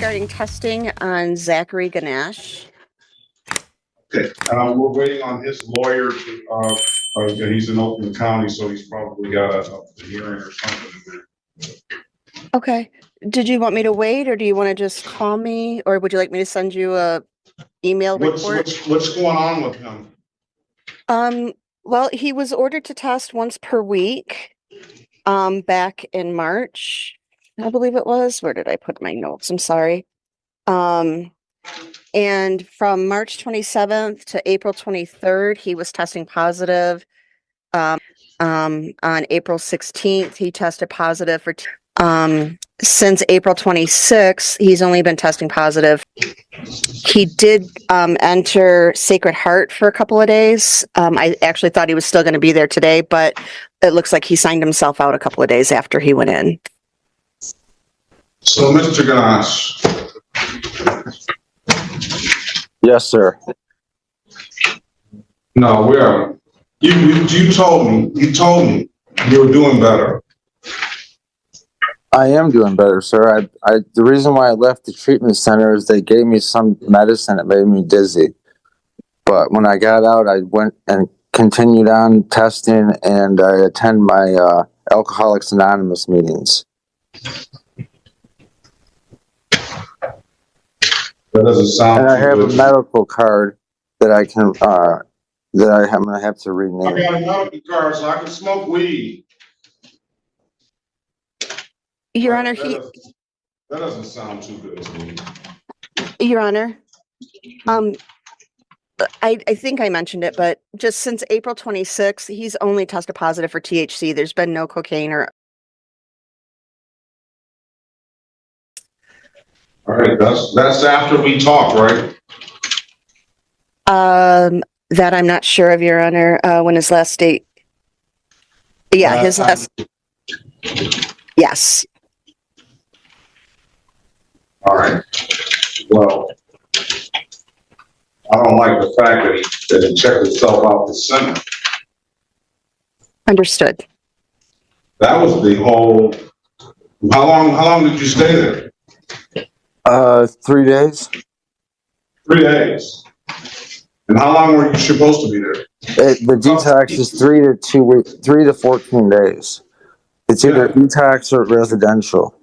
regarding testing on Zachary Ganesh. Okay, we're waiting on his lawyer to, he's in Oakland County, so he's probably got a hearing or something. Okay. Did you want me to wait, or do you want to just call me, or would you like me to send you a email report? What's going on with him? Well, he was ordered to test once per week, back in March, I believe it was. Where did I put my notes? I'm sorry. And from March 27th to April 23rd, he was testing positive. On April 16th, he tested positive for, since April 26th, he's only been testing positive. He did, enter Sacred Heart for a couple of days. I actually thought he was still going to be there today, but it looks like he signed himself out a couple of days after he went in. So, Mr. Ganesh. Yes, sir. No, we are. You told me you were doing better. I am doing better, sir. The reason why I left the treatment center is they gave me some medicine that made me dizzy. But when I got out, I went and continued on testing, and I attend my Alcoholics Anonymous meetings. That doesn't sound. And I have a medical card that I can that I'm gonna have to rename. I got a medical card, so I can smoke weed. Your Honor, that doesn't sound too good to me. Your Honor, I think I mentioned it, but just since April 26th, he's only tested positive for THC. There's been no cocaine or. All right, that's after we talk, right? That I'm not sure of, Your Honor. When his last date? Yeah, his last. Yes. All right. Well, I don't like the fact that he checked himself out this summer. Understood. That was the whole. How long did you stay there? 3 days. 3 days. And how long were you supposed to be there? The detox is 3 to 2 weeks, 3 to 14 days. It's either detox or residential.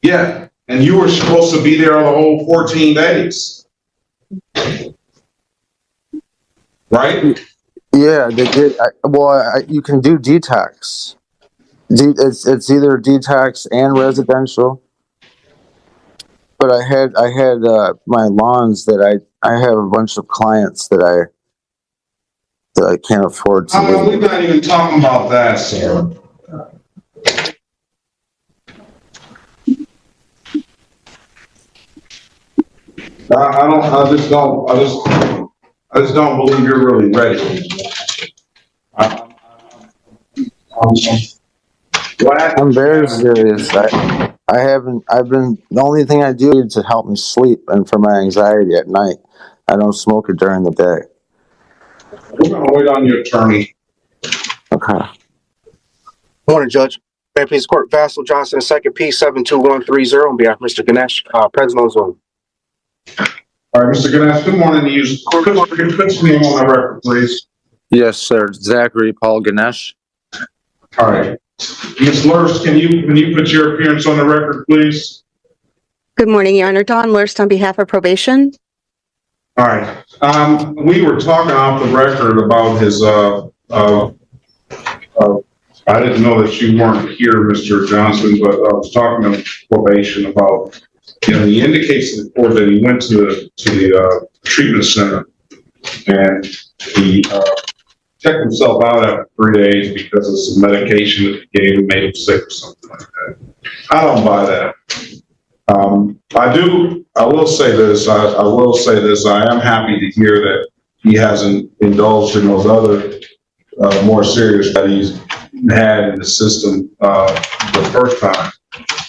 Yeah, and you were supposed to be there the whole 14 days. Right? Yeah, they did. You can do detox. It's either detox and residential. But I had my lawns that I have a bunch of clients that I can't afford to. We're not even talking about that, sir. I just don't believe you're really ready. I'm very serious. The only thing I do is to help me sleep and for my anxiety at night. I don't smoke it during the day. We're gonna wait on your attorney. Okay. Morning, Judge. May it please the Court, Vassal Johnson, second P72130 on behalf of Mr. Ganesh, present on Zoom. All right, Mr. Ganesh, good morning to you. Put your name on the record, please. Yes, sir. Zachary Paul Ganesh. All right. Ms. Lurst, can you put your appearance on the record, please? Good morning, Your Honor. Dawn Lurst on behalf of probation. All right. We were talking off the record about his, I didn't know that you weren't here, Mr. Johnson, but I was talking to probation about, he indicates to the court that he went to the treatment center and he checked himself out after 3 days because of some medication that he gave him, made him sick or something like that. I don't buy that. I will say this, I am happy to hear that he hasn't indulged in those other more serious that he's had in the system the first time.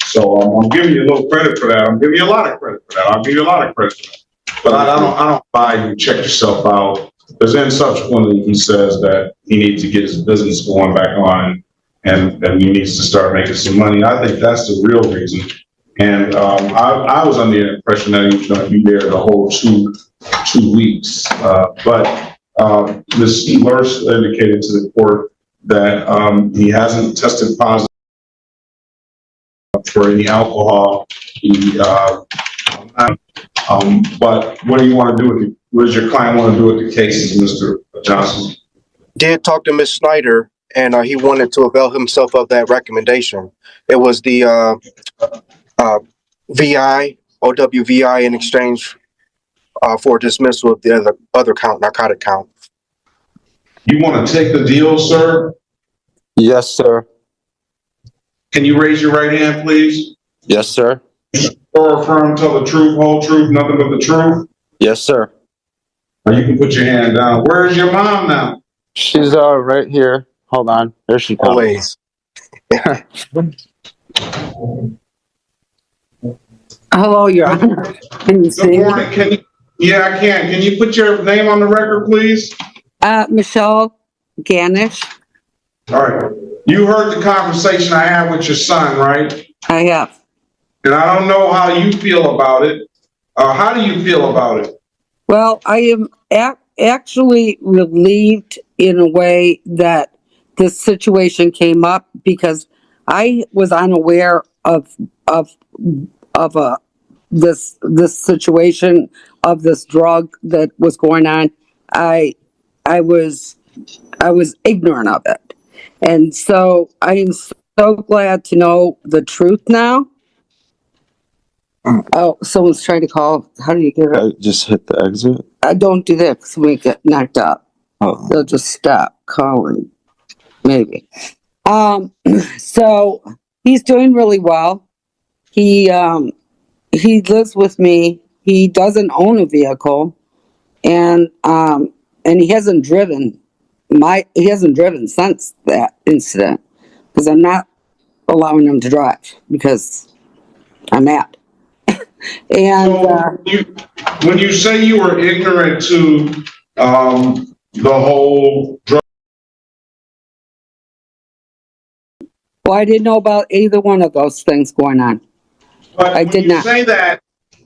So I'm giving you a little credit for that. I'm giving you a lot of credit for that. I'll give you a lot of credit for that. But I don't buy you check yourself out. Because then subsequently he says that he needs to get his business going back on and he needs to start making some money. I think that's the real reason And, I was under the impression that he was gonna be there the whole 2 weeks. Ms. Lurs indicated to the court that, he hasn't tested positive for any alcohol. But what do you want to do with it? What does your client want to do with the cases, Mr. Johnson? Did talk to Ms. Snyder, and he wanted to avail himself of that recommendation. It was the OWVI in exchange for dismissal of the other count, narcotic count. You want to take the deal, sir? Yes, sir. Can you raise your right hand, please? Yes, sir. Or affirm, tell the truth, whole truth, nothing but the truth? Yes, sir. Or you can put your hand down. Where's your mom now? She's right here. Hold on. There she comes. Always. Hello, Your Honor. Can you Good see? morning. Yeah, I can. Can you put your name on the record, please? Michelle Ganish. All right. You heard the conversation I had with your son, right? I have. And I don't know how you feel about it. How do you feel about it? Well, I am actually relieved in a way that this situation came up because I was unaware of this situation of this drug that was going on. I was ignorant of it, and so I am so glad to know the truth now. Oh, someone's trying to call. How do you get it? Just hit the exit. I don't do that because we get knocked up. Oh. They'll just stop calling, maybe. So he's doing really well. He lives with me. He doesn't own a vehicle, and he hasn't driven since that incident because I'm not allowing him to drive because I'm mad. And When you say you were ignorant to the whole drug, well, I didn't know about either one of those things going on. but I did not.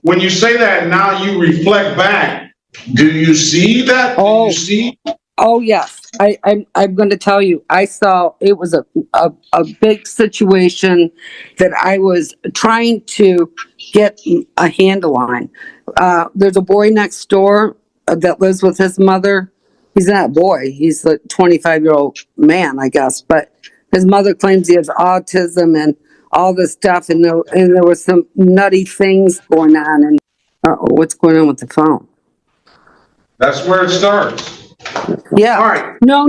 When you say that, now you reflect back. Do you see that? Oh. Do you see? Oh yes, I'm going to tell you. I saw it was a big situation that I was trying to get a handle on. There's a boy next door that lives with his mother. He's not a boy. He's a 25-year-old man, I guess. But his mother claims he has autism and all this stuff. And there was some nutty things going on. And what's going on with the phone? That's where it starts. Yeah. All right. No.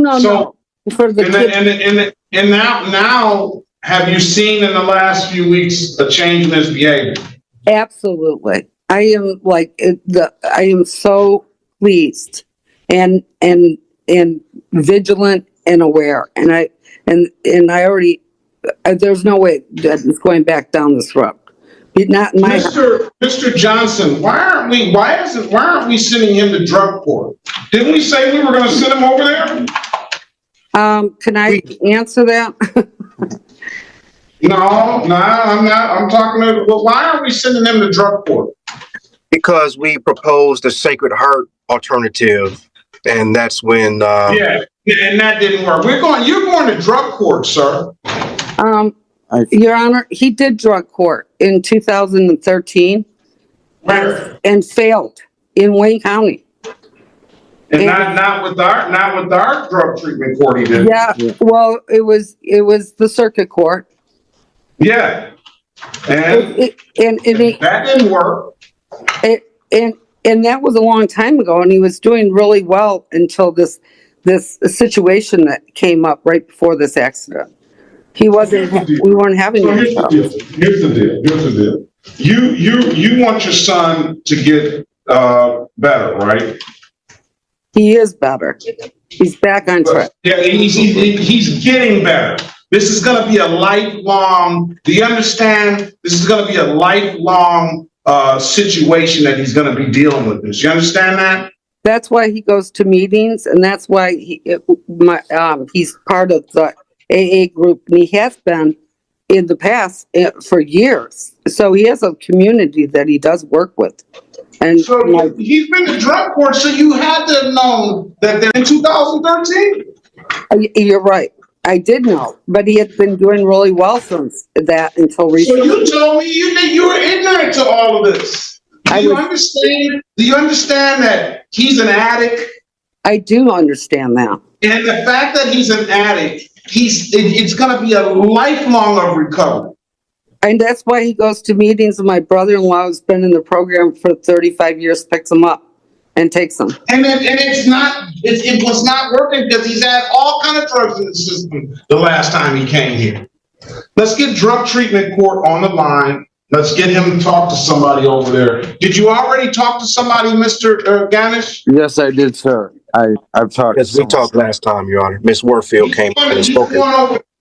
For the kids. And now, have you seen in the last few weeks a change in his behavior? Absolutely. I am so pleased and vigilant and aware. And I already, there's no way that it's going back down this road. Not in my Mr. Johnson, why aren't we sending him to drug court? Didn't we say we were going to send him over there? Can I answer that? No, I'm not. I'm talking to, well, why aren't we sending him to drug court? Because we proposed the Sacred Heart alternative, and that's when Yeah, and that didn't work. You're going to drug court, sir. Your Honor, he did drug court in 2013 and failed in Wayne County. And not with our drug treatment court he did. Yeah, well, it was the circuit court. Yeah. And that didn't work. And that was a long time ago, and he was doing really well until this situation that came up right before this accident. We weren't having any problems. Here's the deal. You want your son to get better, right? He is better. He's back on track. Yeah, he's getting better. This is going to be a lifelong, do you understand? This is going to be a lifelong situation that he's going to be dealing with this. You understand that? That's why he goes to meetings, and that's why he's part of the AA group, and he has been in the past for years. So he has a community that he does work with. And So he's been to drug court, so you had to have known that they're in 2013. you're right. I did know, but he had been doing really well since that until So recently. you told me you were ignorant to all of this. Do you understand? Do you understand that he's an addict? I do understand that. And the fact that he's an addict, it's going to be a lifelong of recovery. And that's why he goes to meetings, and my brother-in-law has been in the program for 35 years, picks him up and takes them. And it was not working because he's had all kind of drugs in the system the last time he came here. Let's get drug treatment court on the line. Let's get him to talk to somebody over there. Did you already talk to somebody, Mr. Ganesh? Yes, I did, sir. I've talked. Yes, we talked last time, Your Honor. Miss Warfield came and spoke.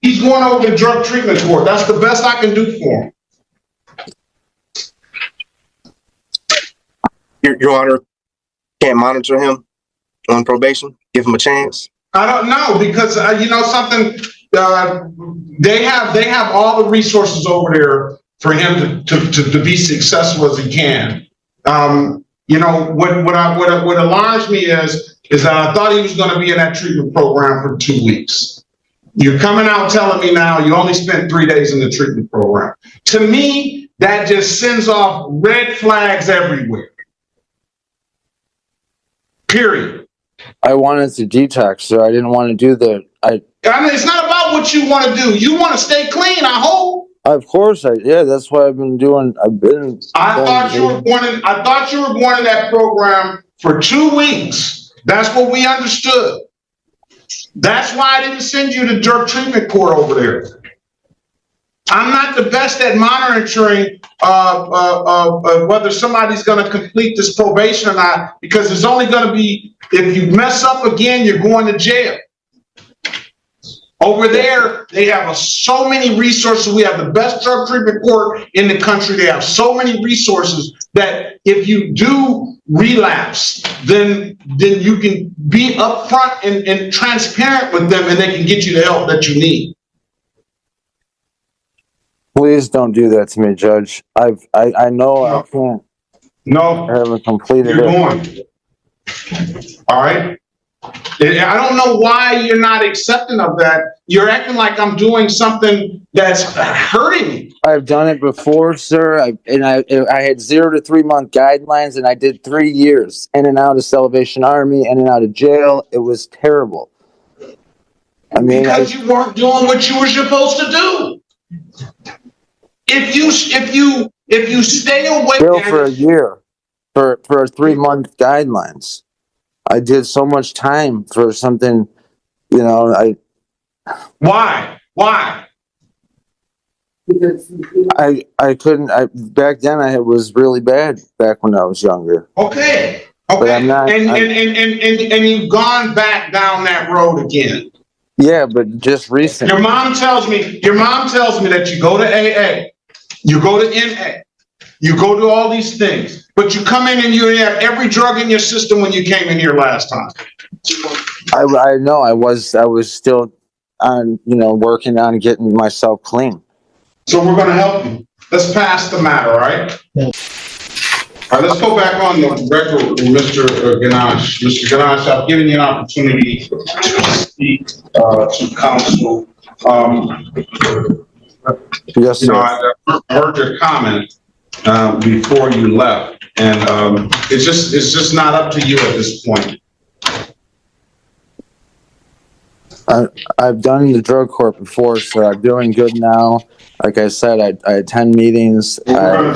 He's going over to drug treatment court. That's the best I can do for him. Your Honor, can't monitor him on probation? Give him a chance? I don't know because you know something. They have all the resources over there for him to be successful as he can. You know what alarms me is that I thought he was going to be in that treatment program for 2 weeks. You're coming out telling me now you only spent 3 days in the treatment program. To me, that just sends off red flags everywhere. Period. I wanted to detox, sir. I didn't want to do the. I mean, it's not about what you want to do. You want to stay clean, I hope. Of course, that's what I've been doing. I thought you were going in that program for 2 weeks. That's what we understood. That's why I didn't send you to drug treatment court over there. I'm not the best at monitoring whether somebody's going to complete this probation or not, because it's only going to be, if you mess up again, you're going to jail. Over there, they have so many resources. We have the best drug treatment court in the country. They have so many resources that if you do relapse, then you can be upfront and transparent with them, and they can get you the help that you need. Please don't do that to me, Judge. I know I can't. No, I haven't completed you're it. going. All right. I don't know why you're not accepting of that. You're acting like I'm doing something that's hurting me. I've done it before, sir. I had 0 to 3 month guidelines, and I did 3 years in and out of Salvation Army, in and out of jail. It was terrible. I mean, because you weren't doing what you were supposed to do. If you stay away jail for a year for 3 month guidelines. I did so much time for something, you know. Why? I couldn't. Back then it was really bad. Back when I was younger. Okay. But I'm not. And you've gone back down that road again. Yeah, but just recently. Your mom tells me that you go to AA, you go to NA, you go to all these things, but you come in and you have every drug in your system when you came in here last time. I know. I was still on, working on getting myself clean. So we're going to help you. Let's pass the matter, all right? All right, let's go back on the record with Mr. Ganesh. Mr. Ganesh, I've given you an opportunity to speak to counsel. Yes, sir. I heard your comment before you left, and it's just not up to you at this point. I've done the drug court before, so I'm doing good now. Like I said, I attend meetings. We're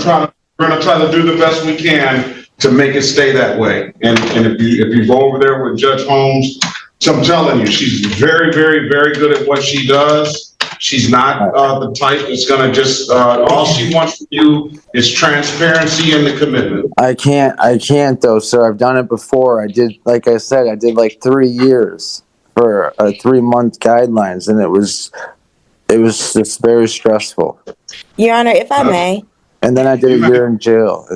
going to try to do the best we can to make it stay that way. And if you go over there with Judge Holmes, so I'm telling you, she's very, very, very good at what she does. She's not the type that's going to just, all she wants from you is transparency and the commitment. I can't though, sir. I've done it before. I did, like I said, I did like 3 years for a 3 month guidelines, and it was just very stressful. Your Honor, if I may. And then I did a year in jail.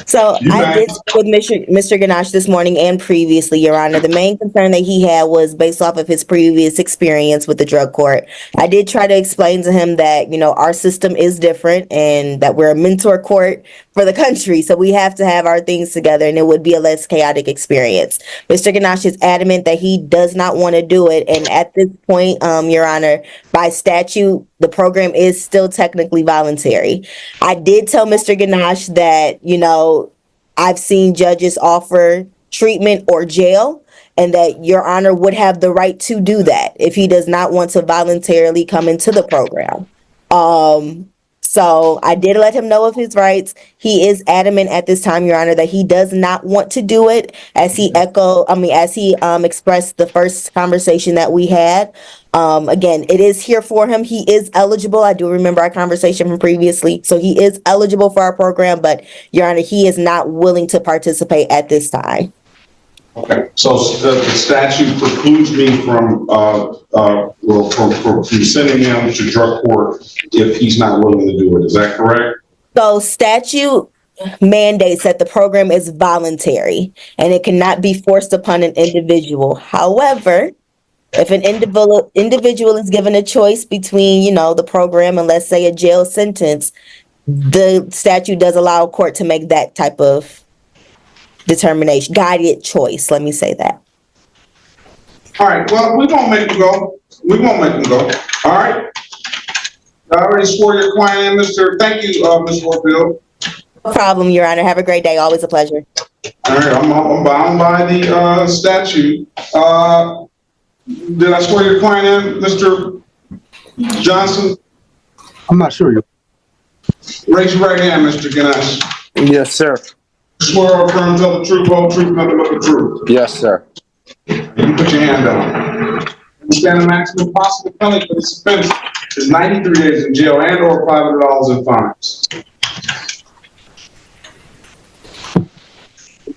So You I may. did speak with Mr. Ganache this morning and previously, Your Honor. The main concern that he had was based off of his previous experience with the drug court. I did try to explain to him that, our system is different and that we're a mentor court for the country. So we have to have our things together and it would be a less chaotic experience. Mr. Ganache is adamant that he does not want to do it. And at this point, Your Honor, by statute, the program is still technically voluntary. I did tell Mr. Ganache that, I've seen judges offer treatment or jail, and that Your Honor would have the right to do that if he does not want to voluntarily come into the program. So I did let him know of his rights. He is adamant at this time, Your Honor, that he does not want to do it, as he expressed the first conversation that we had. Again, it is here for him. He is eligible. I do remember our conversation from previously. So he is eligible for our program, but Your Honor, he is not willing to participate at this time. Okay, so the statute precludes me from sending him to drug court if he's not willing to do it. Is that correct? So statute mandates that the program is voluntary and it cannot be forced upon an individual. However, if an individual is given a choice between, the program and, let's say, a jail sentence, the statute does allow a court to make that type of determination, guided choice. Let me say that. All right, well, we won't make him go. All right? I already swore your client in, Thank you, Ms. Warfield. No problem, Your Honor. Have a great day. Always a pleasure. All right, I'm bound by the statute. Did I swear your client in, Mr. Johnson? I'm not sure. Raise your right hand, Mr. Ganesh. Yes, sir. Swear or affirm, tell the truth, whole truth, nothing but the truth. Yes, sir. You can put your hand down. Understand the maximum possible penalty for this offense is 93 days in jail and or $500 in fines.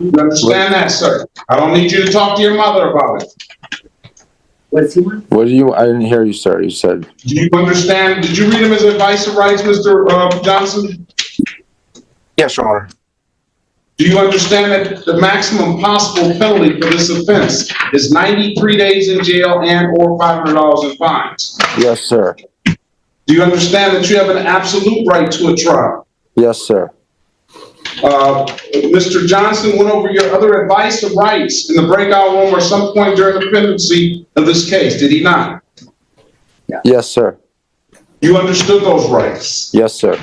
You understand that, sir? I don't need you to talk to your mother about it. What do you, I didn't hear you, sir. You said. Do you understand? Did you read him his advice of rights, Mr. Johnson? Yes, Your Honor. Do you understand that the maximum possible penalty for this offense is 93 days in jail and or $500 in fines? Yes, sir. Do you understand that you have an absolute right to a trial? Yes, sir. Mr. Johnson went over your other advice of rights in the breakout room or some point during the pendency of this case, did he not? Yes, sir. You understood those rights? Yes, sir.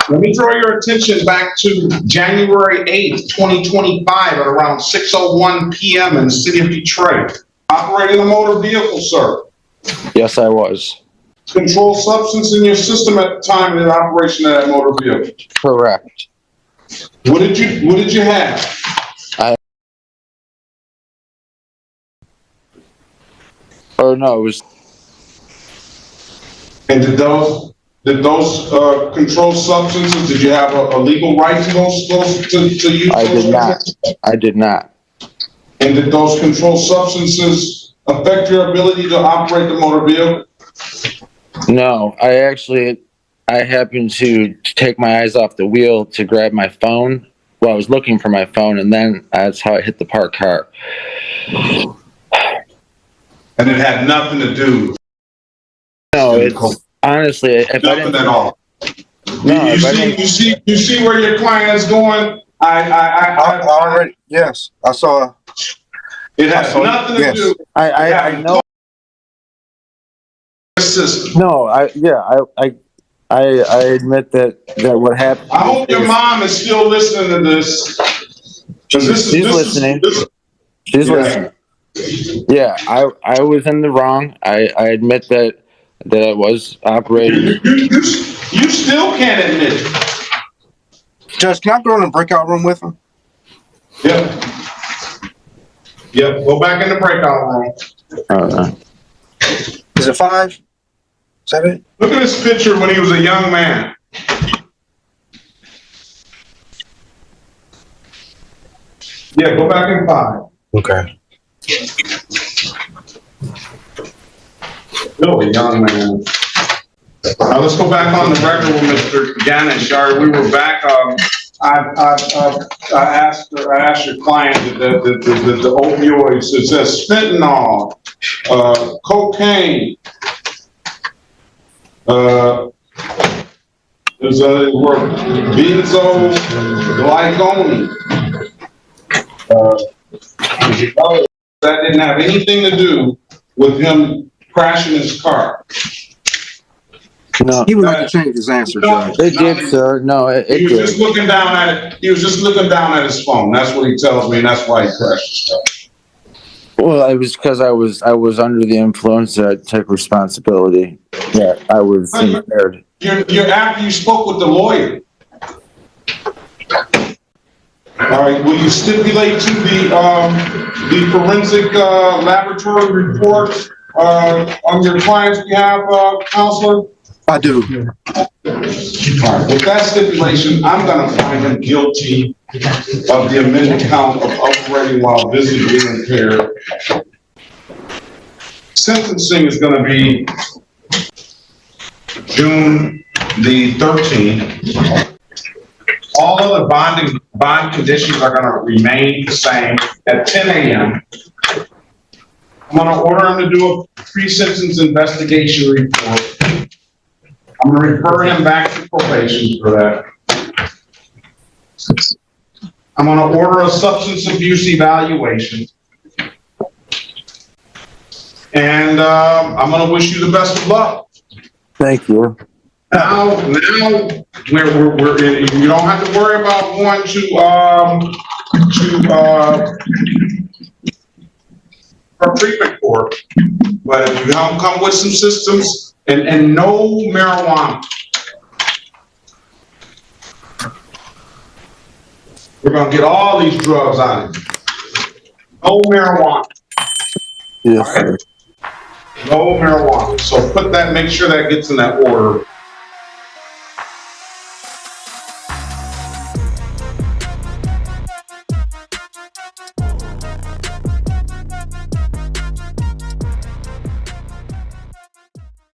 Let me draw your attention back to January 8th, 2025 at around 6:01 p.m. in the city of Detroit. Operating a motor vehicle, sir. Yes, I was. Controlled substance in your system at the time of the operation of that motor vehicle. Correct. What did you have? Oh, no, it was. And did those controlled substances, did you have a legal right to those to use? I did not. I did not. And did those controlled substances affect your ability to operate the motor vehicle? No, I happened to take my eyes off the wheel to grab my phone. Well, I was looking for my phone, and then that's how I hit the parked car. And it had nothing to do. No, it's honestly, if I Nothing didn't. at all. No, You see where your client is going? I already, yes, I saw. It has nothing to Yes. do. I know. System. No, I admit that what happened. I hope your mom is still listening to this. She's listening. She's listening. Yeah, I was in the wrong. I admit that I was operating. You still can't admit it. Judge, can I go in the breakout room with him? Yep. Go back in the breakout room. Is it 5? 7? Look at this picture when he was a young man. Yeah, go back in 5. Okay. Still a young man. Now let's go back on the record with Mr. Ganesh. We were back. asked your client that the opioids, it says fentanyl, cocaine, there's a word, benzoglycone. That didn't have anything to do with him crashing his car. No, He would like to change his answer, Judge. it did, sir. No, it He was did. just looking down at it. He was just looking down at his phone. That's what he tells me, and that's why he crashed his car. Well, it was because I was under the influence. I take responsibility. Yeah, I was impaired. You're after you spoke with the lawyer. All right, will you stipulate to the forensic laboratory report on your client's behalf, counselor? I do. All right, with that stipulation, I'm gonna find him guilty of the amended count of operating while visibly impaired. Sentencing is gonna be June the 13th. All other bond conditions are gonna remain the same at 10 a.m. I'm gonna order him to do a pre-sentence investigation report. I'm gonna refer him back to probation for that. I'm gonna order a substance abuse evaluation. And, I'm gonna wish you the best of luck. Thank you. Now, we're in, you don't have to worry about going to treatment court. But if you don't come with some systems and no marijuana, we're gonna get all these drugs out of you. No marijuana. Yes, sir. No marijuana. So make sure that gets in that order.